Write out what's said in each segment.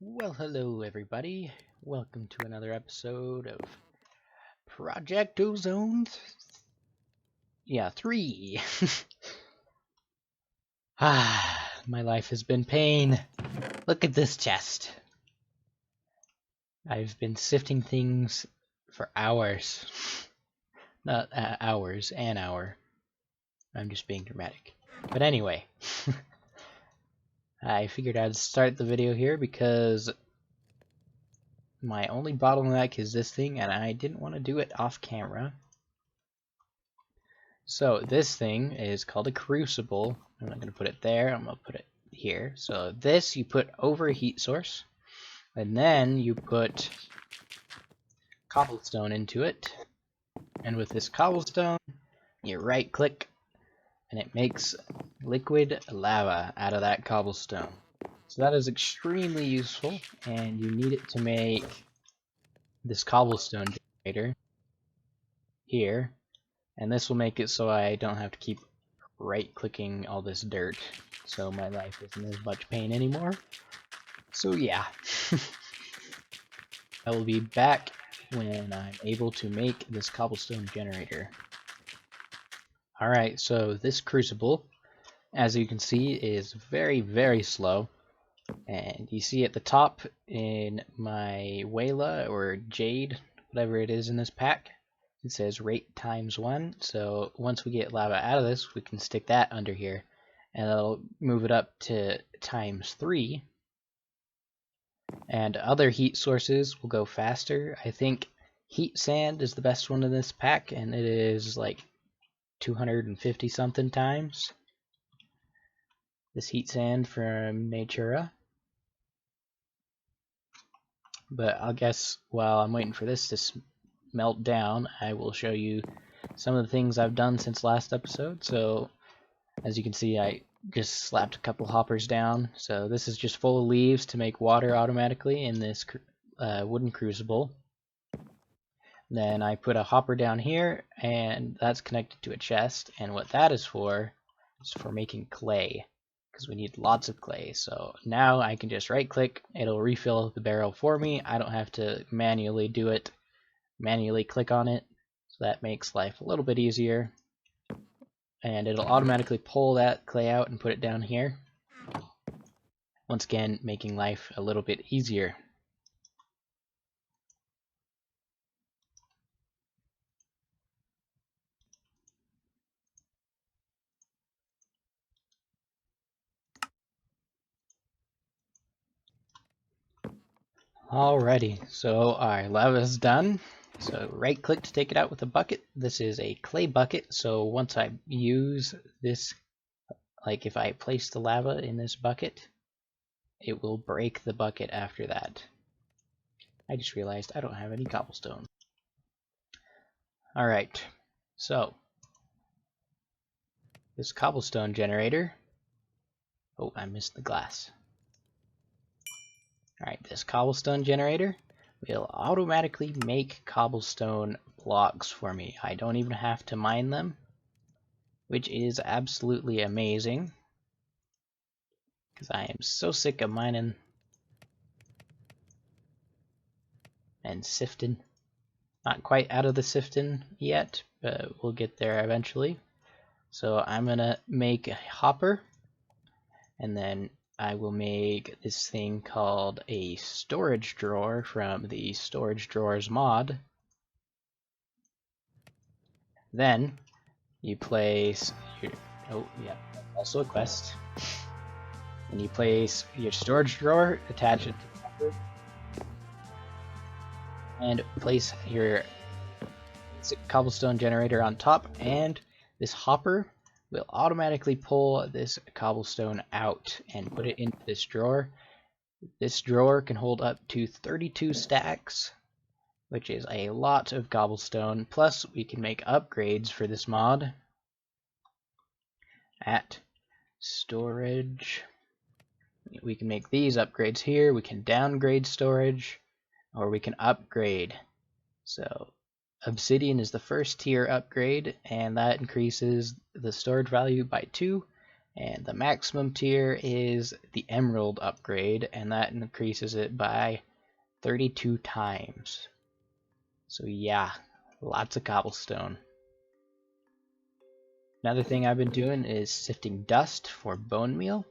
Well, hello everybody. Welcome to another episode of Project Ozone. Yeah, 3. My life has been pain. Look at this chest. I've been sifting things for hours. Not hours, an hour. I'm just being dramatic. But anyway, I figured I'd start the video here because my only bottleneck is this thing, and I didn't want to do it off camera. So this thing is called a crucible. I'm not going to put it there, I'm going to put it here. So this you put over a heat source, and then you put cobblestone into it. And with this cobblestone, you right click, and it makes liquid lava out of that cobblestone. So that is extremely useful, and you need it to make this cobblestone generator here. And this will make it so I don't have to keep right-clicking all this dirt, so my life isn't as much pain anymore. So yeah, I will be back when I'm able to make this cobblestone generator. Alright, so this crucible, as you can see, is very, very slow. And you see at the top in my Wayla or Jade, whatever it is in this pack, it says rate ×1, so once we get lava out of this, we can stick that under here, and it'll move it up to ×3. And other heat sources will go faster. I think heat sand is the best one in this pack, and it is like 250 something times. This heat sand from Natura. But I guess while I'm waiting for this to melt down, I will show you some of the things I've done since last episode. So as you can see, I just slapped a couple hoppers down. So this is just full of leaves to make water automatically in this wooden crucible. Then I put a hopper down here, and that's connected to a chest, and what that is for making clay, because we need lots of clay. So now I can just right click, it'll refill the barrel for me. I don't have to manually do it, manually click on it, so that makes life a little bit easier. And it'll automatically pull that clay out and put it down here, once again making life a little bit easier. Alrighty, so our lava is done. So right click to take it out with a bucket. This is a clay bucket, so once I use this, like if I place the lava in this bucket, it will break the bucket after that. I just realized I don't have any cobblestone. Alright, so this cobblestone generator. Oh, I missed the glass. Alright, this cobblestone generator will automatically make cobblestone blocks for me. I don't even have to mine them, which is absolutely amazing, because I am so sick of mining and sifting. Not quite out of the sifting yet, but we'll get there eventually. So I'm gonna make a hopper, and then I will make this thing called a storage drawer from the storage drawers mod. Then you place your, oh yeah, also a quest. And you place your storage drawer, attach it to the hopper, and place your cobblestone generator on top, and this hopper will automatically pull this cobblestone out and put it into this drawer. This drawer can hold up to 32 stacks, which is a lot of cobblestone. Plus we can make upgrades for this mod at storage. We can make these upgrades here. We can downgrade storage, or we can upgrade. So obsidian is the first tier upgrade, and that increases the storage value by 2, And the maximum tier is the Emerald upgrade, and that increases it by 32 times. So yeah, lots of cobblestone. Another thing I've been doing is sifting dust for bone meal,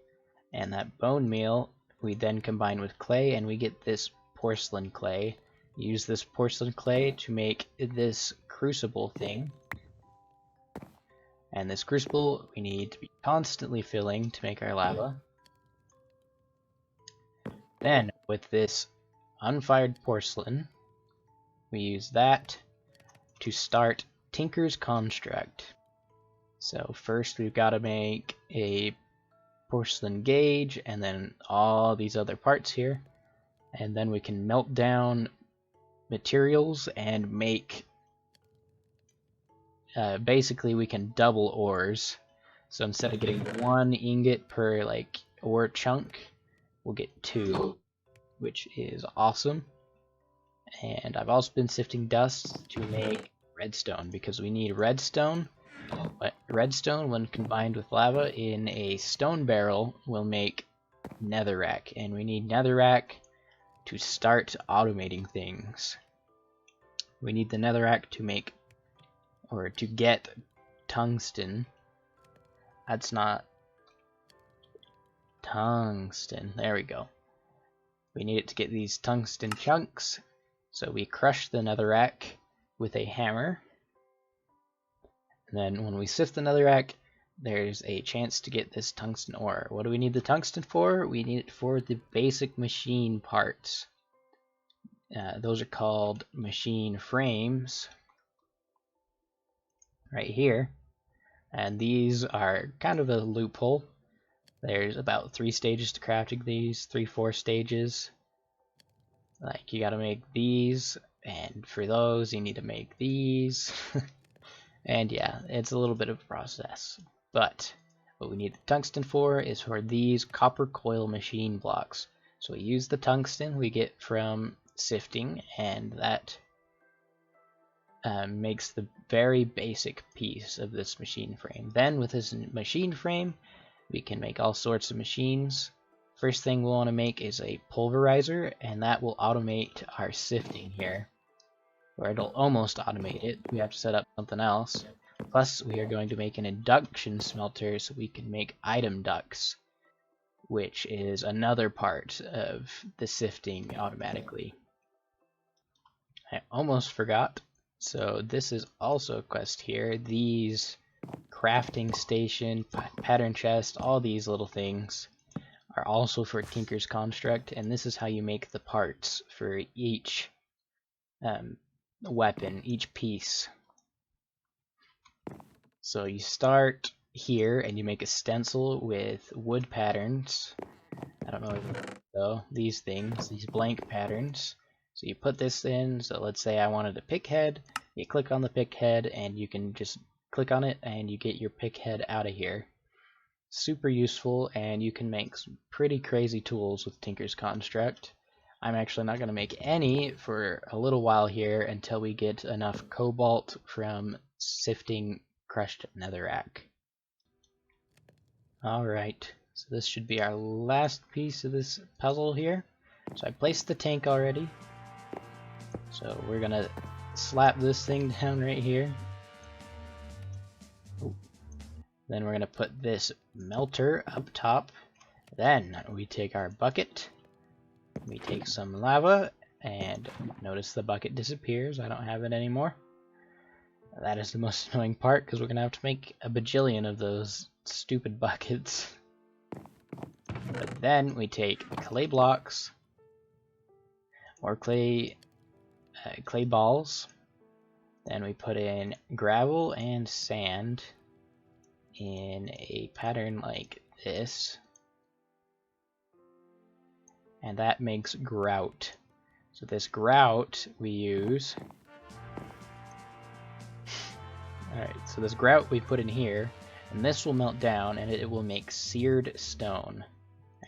and that bone meal we then combine with clay and we get this porcelain clay. Use this porcelain clay to make this crucible thing. And this crucible we need to be constantly filling to make our lava. Then, with this unfired porcelain, we use that to start Tinker's Construct. So first we've got to make a porcelain gauge and then all these other parts here. And then we can melt down materials and make basically we can double ores. So instead of getting 1 ingot per like ore chunk, we'll get 2, which is awesome. And I've also been sifting dust to make redstone because we need redstone. But redstone, when combined with lava in a stone barrel, will make netherrack, and we need netherrack to start automating things. We need the netherrack to make, or to get tungsten. That's not tungsten. There we go. We need it to get these tungsten chunks, so we crush the netherrack with a hammer. And then when we sift the netherrack, there's a chance to get this tungsten ore. What do we need the tungsten for? We need it for the basic machine parts. Those are called machine frames right here. And these are kind of a loophole. There's about 3 stages to crafting these, 4 stages. Like you gotta make these, and for those you need to make these. And yeah, it's a little bit of a process. But what we need the tungsten for is for these copper coil machine blocks. So we use the tungsten we get from sifting, and that makes the very basic piece of this machine frame. Then with this machine frame, we can make all sorts of machines. First thing we'll want to make is a pulverizer, and that will automate our sifting here. Or it'll almost automate it. We have to set up something else. Plus, we are going to make an induction smelter so we can make item ducts, which is another part of the sifting automatically. I almost forgot. So this is also a quest here. These crafting station, pattern chest, all these little things are also for Tinker's Construct, and this is how you make the parts for each weapon, each piece. So you start here and you make a stencil with wood patterns. I don't know if you know these things, these blank patterns. So you put this in, so let's say I wanted a pick head, you click on the pick head and you can just click on it and you get your pick head out of here. Super useful, and you can make some pretty crazy tools with Tinker's Construct. I'm actually not going to make any for a little while here until we get enough cobalt from sifting crushed netherrack. Alright, so this should be our last piece of this puzzle here. So I placed the tank already. So we're going to slap this thing down right here. Ooh. Then we're going to put this melter up top. Then we take our bucket. We take some lava, and notice the bucket disappears. I don't have it anymore. That is the most annoying part, because we're going to have to make a bajillion of those stupid buckets. But then we take clay blocks, or clay balls. Then we put in gravel and sand in a pattern like this. And that makes grout. So this grout we use. Alright, so this grout we put in here, and this will melt down and it will make seared stone.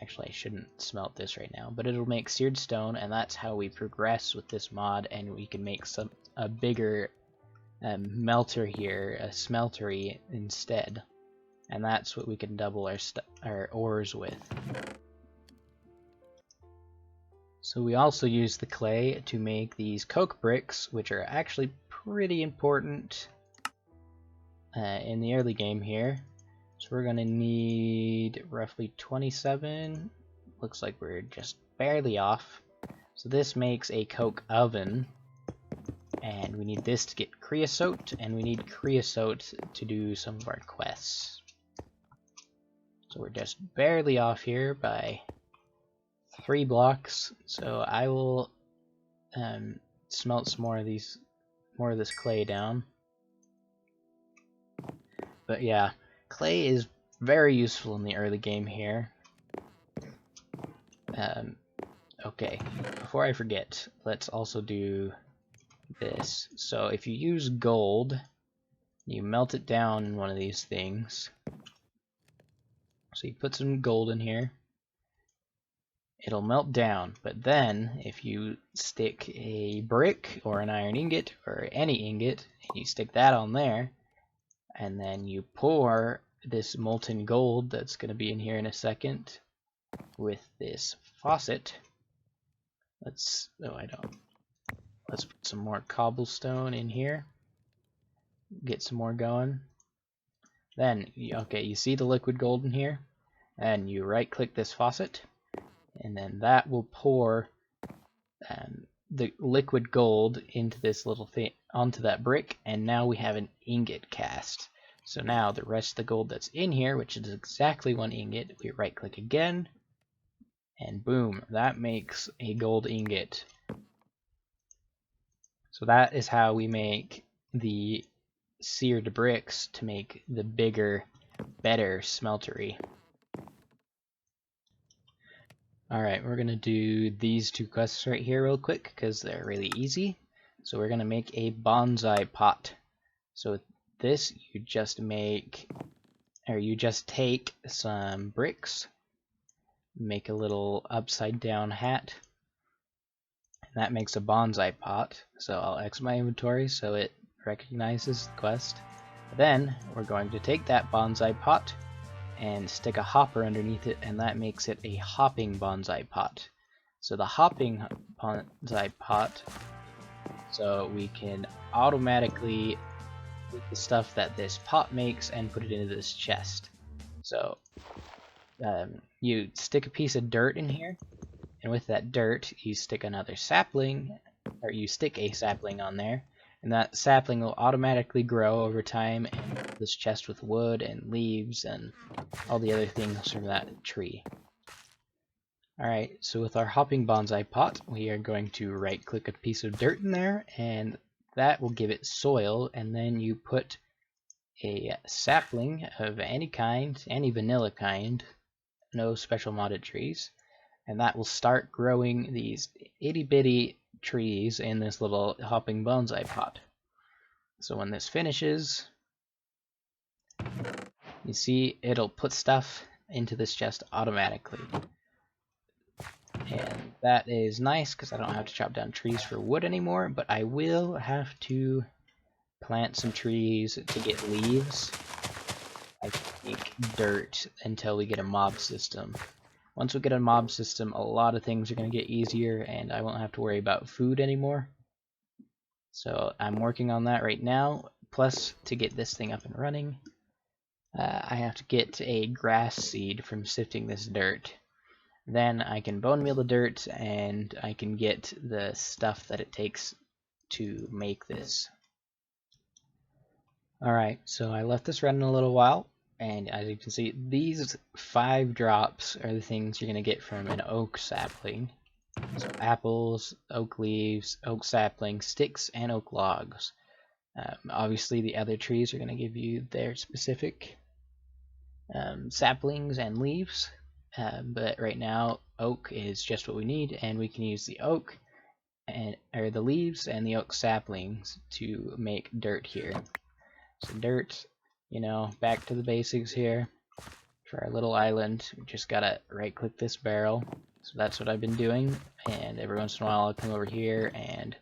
Actually, I shouldn't smelt this right now, but it'll make seared stone, and that's how we progress with this mod, and we can make a bigger melter here, a smeltery instead. and that's what we can double our ores with. So we also use the clay to make these coke bricks, which are actually pretty important in the early game here. So we're going to need roughly 27. Looks like we're just barely off. So this makes a coke oven, and we need this to get creosote, and we need creosote to do some of our quests. So we're just barely off here by 3 blocks. So I will smelt some more of this clay down. But yeah, clay is very useful in the early game here. Okay, before I forget, let's also do this. So if you use gold, you melt it down in one of these things. So you put some gold in here. It'll melt down, but then if you stick a brick or an iron ingot or any ingot, and you stick that on there, and then you pour this molten gold that's going to be in here in a second with this faucet. Let's put some more cobblestone in here. Get some more going. Then, okay, you see the liquid gold in here? And you right click this faucet, and then that will pour the liquid gold into this little thing, onto that brick, and now we have an ingot cast. So now the rest of the gold that's in here, which is exactly 1 ingot, we right click again, and boom, that makes a gold ingot. So that is how we make the seared bricks to make the bigger, better smeltery. Alright, we're going to do these 2 quests right here real quick because they're really easy. So we're going to make a bonsai pot. So with this, you just take some bricks, make a little upside down hat, and that makes a bonsai pot. So I'll X my inventory so it recognizes the quest. Then we're going to take that bonsai pot and stick a hopper underneath it, and that makes it a hopping bonsai pot. So the hopping bonsai pot, so we can automatically put the stuff that this pot makes and put it into this chest. So you stick a piece of dirt in here, and with that dirt you stick another sapling, or you stick a sapling on there, and that sapling will automatically grow over time and fill this chest with wood and leaves and all the other things from that tree. Alright, so with our hopping bonsai pot, we are going to right click a piece of dirt in there, and that will give it soil, and then you put a sapling of any kind, any vanilla kind, no special modded trees, and that will start growing these itty bitty trees in this little hopping bonsai pot. So when this finishes, you see it'll put stuff into this chest automatically. And that is nice because I don't have to chop down trees for wood anymore, but I will have to plant some trees to get leaves. I think dirt until we get a mob system. Once we get a mob system, a lot of things are going to get easier, and I won't have to worry about food anymore. So I'm working on that right now. Plus, to get this thing up and running, I have to get a grass seed from sifting this dirt. Then I can bone meal the dirt, and I can get the stuff that it takes to make this. Alright, so I left this running a little while, and as you can see, these 5 drops are the things you're going to get from an oak sapling. So apples, oak leaves, oak sapling, sticks, and oak logs. Obviously the other trees are going to give you their specific saplings and leaves, but right now oak is just what we need, and we can use the oak or the leaves and the oak saplings to make dirt here. So dirt, you know, back to the basics here. For our little island, we just gotta right click this barrel. So that's what I've been doing, and every once in a while I'll come over here and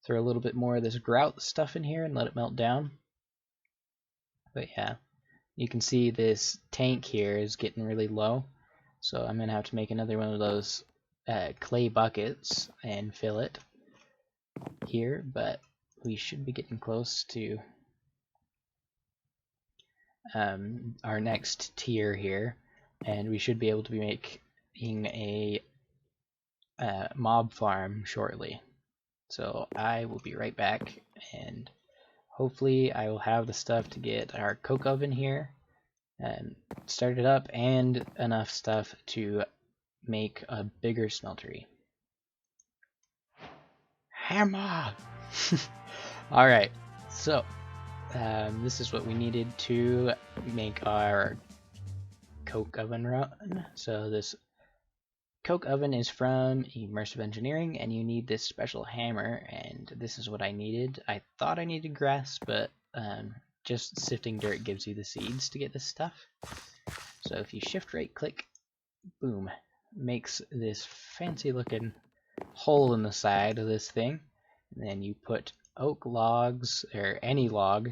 throw a little bit more of this grout stuff in here and let it melt down. But yeah, you can see this tank here is getting really low, so I'm gonna have to make another one of those clay buckets and fill it here, but we should be getting close to our next tier here, and we should be able to be making a mob farm shortly. So I will be right back, and hopefully I will have the stuff to get our coke oven here and start it up, and enough stuff to make a bigger smeltery. Hammer! Alright, so this is what we needed to make our coke oven run. So this coke oven is from Immersive Engineering, and you need this special hammer, and this is what I needed. I thought I needed grass, but just sifting dirt gives you the seeds to get this stuff. So if you shift right click, boom, makes this fancy looking hole in the side of this thing, and then you put oak logs or any log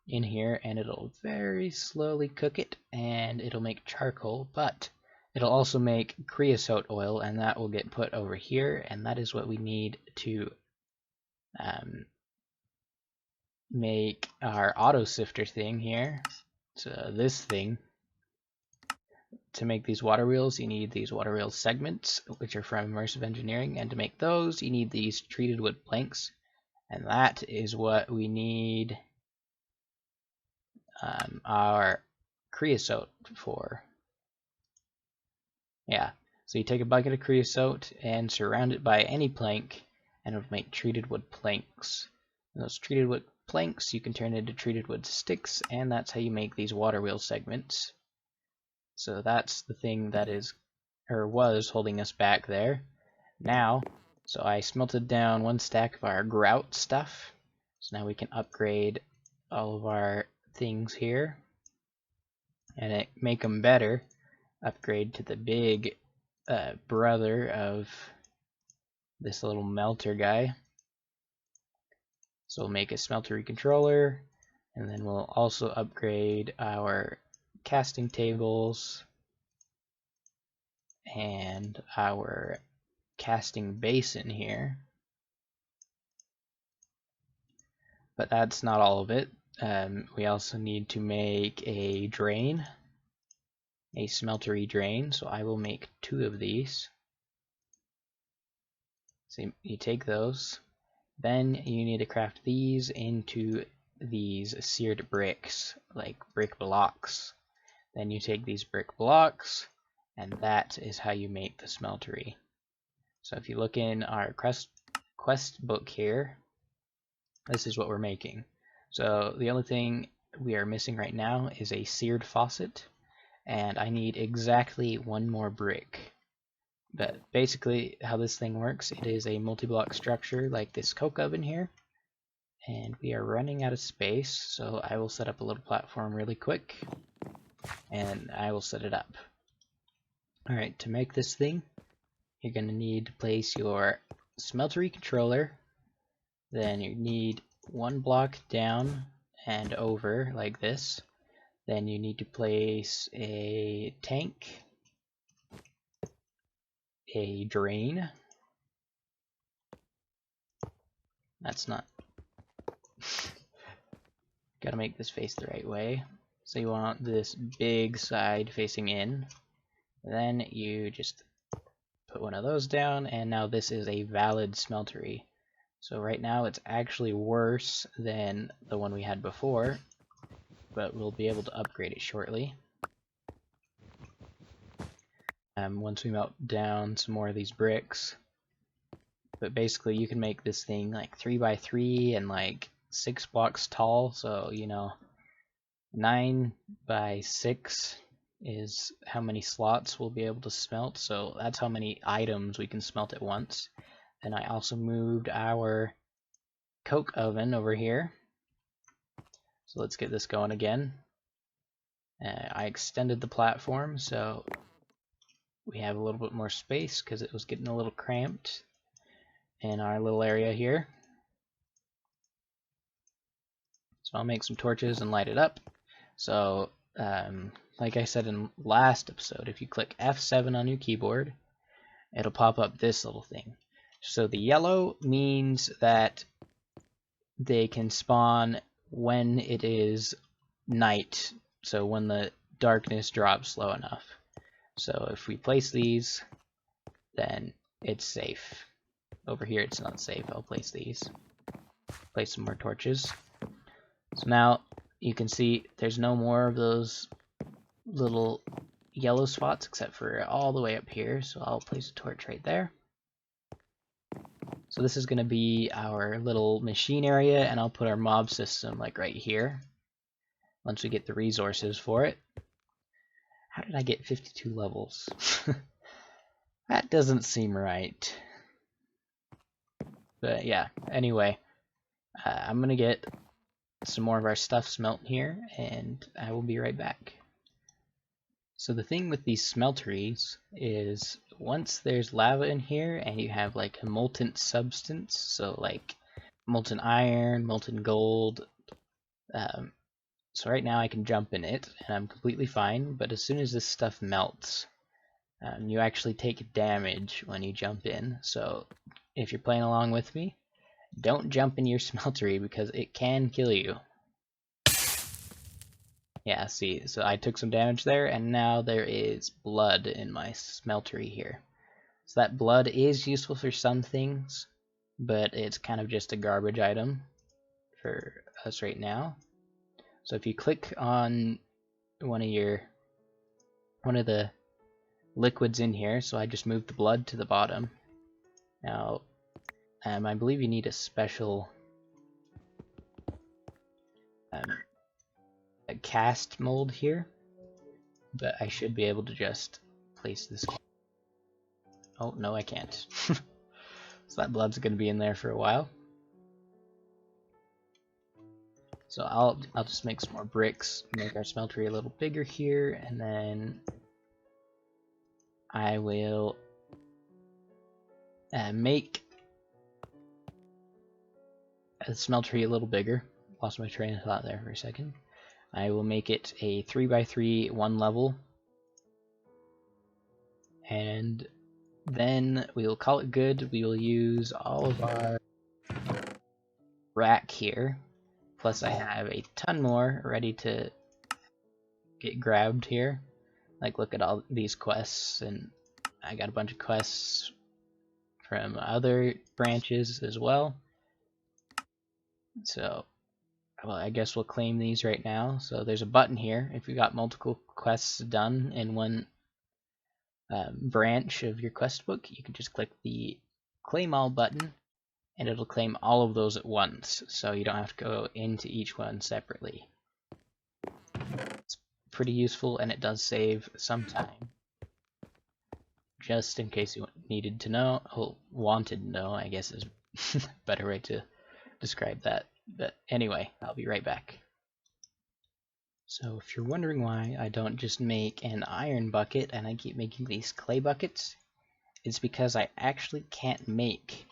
in here, and it'll very slowly cook it, and it'll make charcoal, but it'll also make creosote oil, and that will get put over here, and that is what we need to make our auto sifter thing here. So this thing, to make these water wheels, you need these water wheel segments, which are from Immersive Engineering, and to make those, you need these treated wood planks, and that is what we need our creosote for. Yeah, so you take a bucket of creosote and surround it by any plank, and it'll make treated wood planks. And those treated wood planks you can turn into treated wood sticks, and that's how you make these water wheel segments. So that's the thing that is, or was, holding us back there. Now, so I smelted down one stack of our grout stuff, so now we can upgrade all of our things here and make them better. Upgrade to the big brother of this little melter guy. So we'll make a smeltery controller, and then we'll also upgrade our casting tables and our casting basin here. But that's not all of it. We also need to make a drain, a smeltery drain, so I will make 2 of these. So you take those, then you need to craft these into these seared bricks, like brick blocks. Then you take these brick blocks, and that is how you make the smeltery. So if you look in our quest book here, this is what we're making. So the only thing we are missing right now is a seared faucet, and I need exactly 1 more brick. But basically how this thing works, it is a multi-block structure like this coke oven here, and we are running out of space, so I will set up a little platform really quick, and I will set it up. Alright, to make this thing, you're going to need to place your smeltery controller, then you need 1 block down and over like this, then you need to place a tank, a drain, that's not, gotta make this face the right way, so you want this big side facing in, then you just put one of those down, and now this is a valid smeltery. So right now it's actually worse than the one we had before, but we'll be able to upgrade it shortly. Once we melt down some more of these bricks. But basically you can make this thing like 3 by 3 and like 6 blocks tall, so you know 9 by 6 is how many slots we'll be able to smelt, so that's how many items we can smelt at once. And I also moved our coke oven over here, so let's get this going again. I extended the platform so we have a little bit more space because it was getting a little cramped in our little area here. So I'll make some torches and light it up. So like I said in last episode, if you click F7 on your keyboard, it'll pop up this little thing. So the yellow means that they can spawn when it is night, so when the darkness drops low enough. So if we place these, then it's safe. Over here it's not safe. I'll place these. Place some more torches. So now you can see there's no more of those little yellow spots except for all the way up here. So I'll place a torch right there. So this is going to be our little machine area, and I'll put our mob system like right here once we get the resources for it. How did I get 52 levels? That doesn't seem right. But yeah, anyway, I'm going to get some more of our stuff smelt here, and I will be right back. So the thing with these smelteries is once there's lava in here and you have like a molten substance, so like molten iron, molten gold, so right now I can jump in it and I'm completely fine, but as soon as this stuff melts, you actually take damage when you jump in. So if you're playing along with me, don't jump in your smeltery because it can kill you. Yeah, see, so I took some damage there, and now there is blood in my smeltery here. So that blood is useful for some things, but it's kind of just a garbage item for us right now. So if you click on one of the liquids in here, so I just moved the blood to the bottom. Now, I believe you need a special a cast mold here, but I should be able to just place this. Oh no, I can't. So that blood's going to be in there for a while. So I'll just make some more bricks, make our smeltery a little bigger here, and then I will make a smeltery a little bigger. Lost my train of thought there for a second. I will make it a 3x3 one level, and then we will call it good. We will use all of our rack here, plus I have a ton more ready to get grabbed here. Like, look at all these quests, and I got a bunch of quests from other branches as well. So, well, I guess we'll claim these right now. So there's a button here. If you got multiple quests done in one branch of your quest book, you can just click the claim all button, and it'll claim all of those at once. So you don't have to go into each one separately. It's pretty useful, and it does save some time. Just in case you needed to know, or wanted to know, I guess is a better way to describe that. But anyway, I'll be right back. So if you're wondering why I don't just make an iron bucket and I keep making these clay buckets, it's because I actually can't make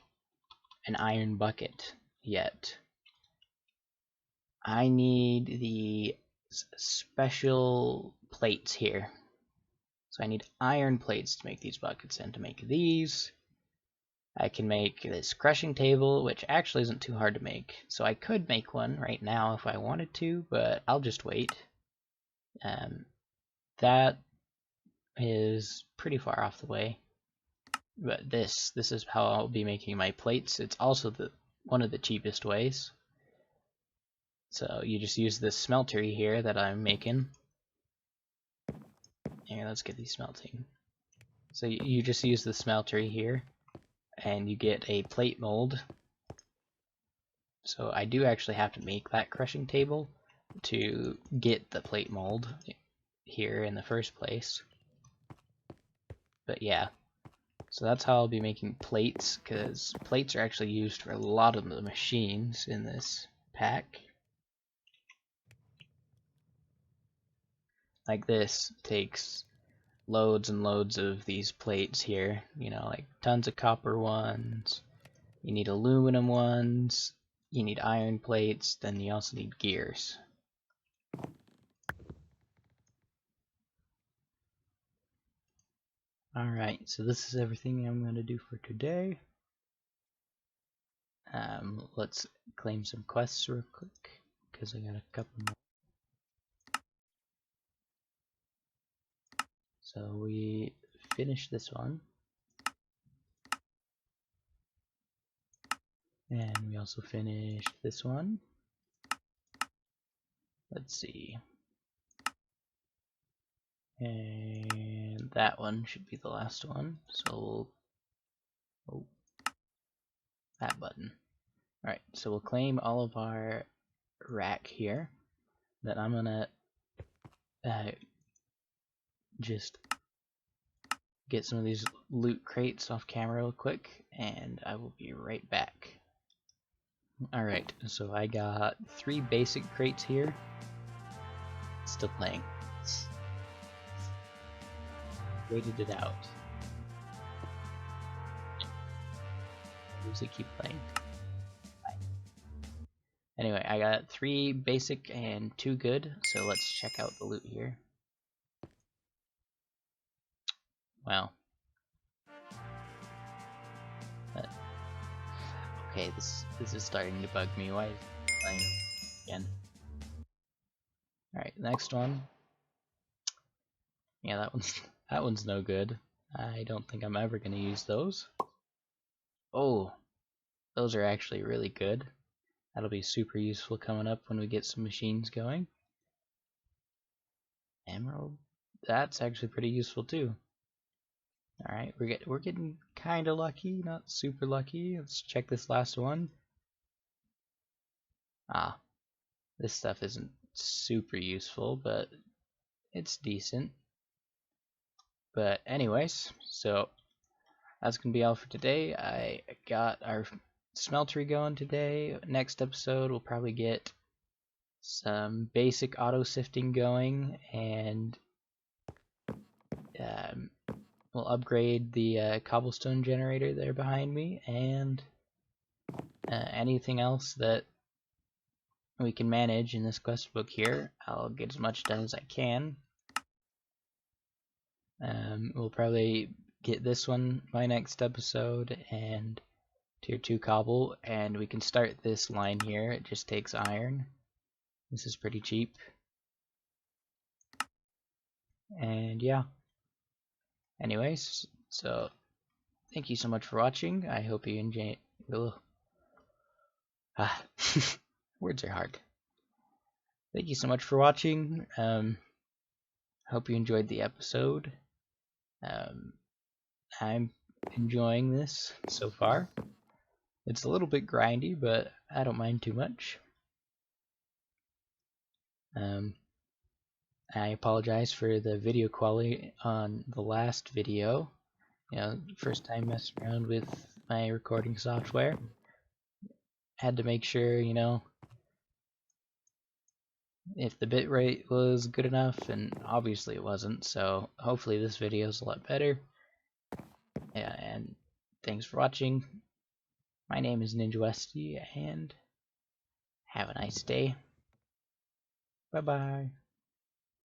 an iron bucket yet. I need the special plates here. So I need iron plates to make these buckets, and to make these, I can make this crushing table, which actually isn't too hard to make. So I could make one right now if I wanted to, but I'll just wait. That is pretty far off the way. But this is how I'll be making my plates. It's also one of the cheapest ways. So you just use this smeltery here that I'm making. Here, let's get these smelting. So you just use the smeltery here, and you get a plate mold. So I do actually have to make that crushing table to get the plate mold here in the first place. But yeah, so that's how I'll be making plates, because plates are actually used for a lot of the machines in this pack. Like this takes loads and loads of these plates here, you know, like tons of copper ones, you need aluminum ones, you need iron plates, then you also need gears. Alright, so this is everything I'm going to do for today. Let's claim some quests real quick, because I got a couple more. So we finished this one. And we also finished this one. Let's see. And that one should be the last one. So we'll, oh, that button. Alright, so we'll claim all of our rack here. Then I'm gonna just get some of these loot crates off camera real quick, and I will be right back. Alright, so I got 3 basic crates here. Still playing. Waited it out. Does it keep playing? Anyway, I got 3 basic and 2 good, so let's check out the loot here. Wow. Okay, this is starting to bug me. Why is it playing again? Alright, next one. Yeah, that one's no good. I don't think I'm ever gonna use those. Oh, those are actually really good. That'll be super useful coming up when we get some machines going. Emerald, that's actually pretty useful too. Alright, we're getting kinda lucky, not super lucky. Let's check this last one. Ah, this stuff isn't super useful, but it's decent. But anyways, so that's gonna be all for today. I got our smeltery going today. Next episode we'll probably get some basic auto sifting going, and we'll upgrade the cobblestone generator there behind me, and anything else that we can manage in this quest book here. I'll get as much done as I can. We'll probably get this one my next episode, and tier 2 cobble, and we can start this line here. It just takes iron. This is pretty cheap. And yeah. Anyways, so thank you so much for watching. I hope you enjoy. Words are hard. Thank you so much for watching. Hope you enjoyed the episode. I'm enjoying this so far. It's a little bit grindy, but I don't mind too much. I apologize for the video quality on the last video. You know, first time messing around with my recording software. Had to make sure, you know, if the bitrate was good enough, and obviously it wasn't, so hopefully this video is a lot better. Yeah, and thanks for watching. My name is ninjawesty, and have a nice day. Bye bye.